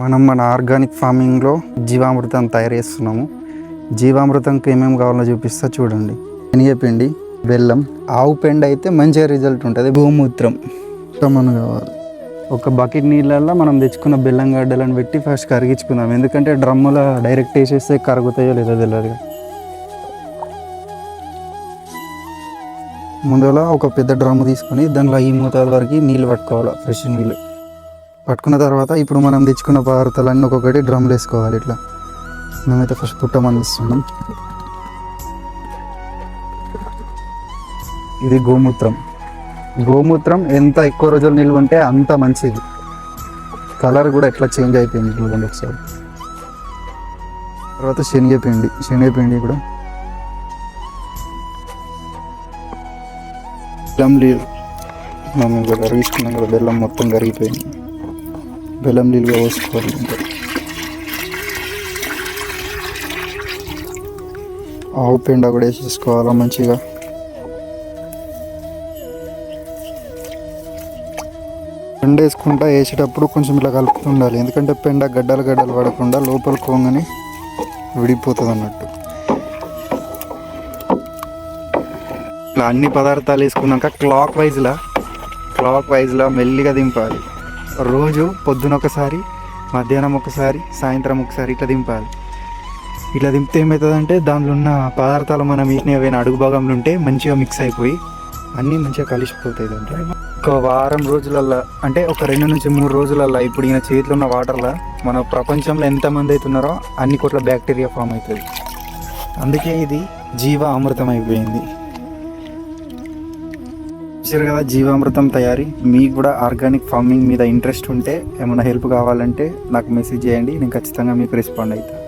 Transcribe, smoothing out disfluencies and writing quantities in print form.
మనం మన ఆర్గానిక్ ఫార్మింగ్లో జీవామృతం తయారు చేస్తున్నాము. జీవామృతంకి ఏమేమి కావాలో చూపిస్తా చూడండి. శనగపిండి, బెల్లం, ఆవు పెండ అయితే మంచిగా రిజల్ట్ ఉంటుంది. గోమూత్రం మనం కావాలి. ఒక బకెట్ నీళ్ళల్లో మనం తెచ్చుకున్న బెల్లం గడ్డలను పెట్టి ఫస్ట్ కరిగించుకుందాం. ఎందుకంటే డ్రమ్ములో డైరెక్ట్ వేసేస్తే కరుగుతాయో లేదో తెలియదు. ముందుగా ఒక పెద్ద డ్రమ్ము తీసుకొని దానిలో ఈ మోతాదు వరకు నీళ్ళు పట్టుకోవాలి, ఫ్రెష్ నీళ్ళు పట్టుకున్న తర్వాత ఇప్పుడు మనం తెచ్చుకున్న పదార్థాలన్నీ ఒక్కొక్కటి డ్రమ్లు వేసుకోవాలి. ఇట్లా మేమైతే ఫస్ట్ పుట్టమని ఇస్తున్నాం. ఇది గోమూత్రం. గోమూత్రం ఎంత ఎక్కువ రోజులు నిల్వ ఉంటే అంత మంచిది. కలర్ కూడా ఎట్లా చేంజ్ అయిపోయింది చూడండి ఒకసారి. తర్వాత శనగపిండి కూడా, బెల్లం నీళ్ళు మనం ఇంకా కరిగించుకున్నాం కదా, బెల్లం మొత్తం కరిగిపోయింది. బెల్లం నీళ్ళుగా పోసుకోవాలి. ఆవు పెండ కూడా వేసేసుకోవాలి మంచిగా. పెండ వేసుకుంటా వేసేటప్పుడు కొంచెం ఇలా కలుపుతుండాలి. ఎందుకంటే పెండ గడ్డలు పడకుండా లోపల కోంగని విడిపోతుంది అన్నట్టు. ఇలా అన్ని పదార్థాలు వేసుకున్నాక క్లాక్ వైజ్లా మెల్లిగా దింపాలి. రోజు పొద్దున ఒకసారి, మధ్యాహ్నం ఒకసారి, సాయంత్రం ఒకసారి ఇట్లా దింపాలి. ఇట్లా దింపితే ఏమవుతుందంటే దానిలో ఉన్న పదార్థాలు మనం వీటిని ఏవైనా అడుగు భాగంలో ఉంటే మంచిగా మిక్స్ అయిపోయి అన్నీ మంచిగా కలిసిపోతాయి. అంటే ఒక వారం రోజులల్లో, అంటే ఒక 2 నుంచి 3 రోజులల్లో ఇప్పుడు ఈయన చేతిలో ఉన్న వాటర్లో మన ప్రపంచంలో ఎంతమంది అవుతున్నారో అన్ని కోట్ల బ్యాక్టీరియా ఫామ్ అవుతుంది. అందుకే ఇది జీవ అమృతం అయిపోయింది. చూసారు కదా జీవామృతం తయారీ. మీకు కూడా ఆర్గానిక్ ఫార్మింగ్ మీద ఇంట్రెస్ట్ ఉంటే, ఏమైనా హెల్ప్ కావాలంటే నాకు మెసేజ్ చేయండి. నేను ఖచ్చితంగా మీకు రెస్పాండ్ అవుతాను.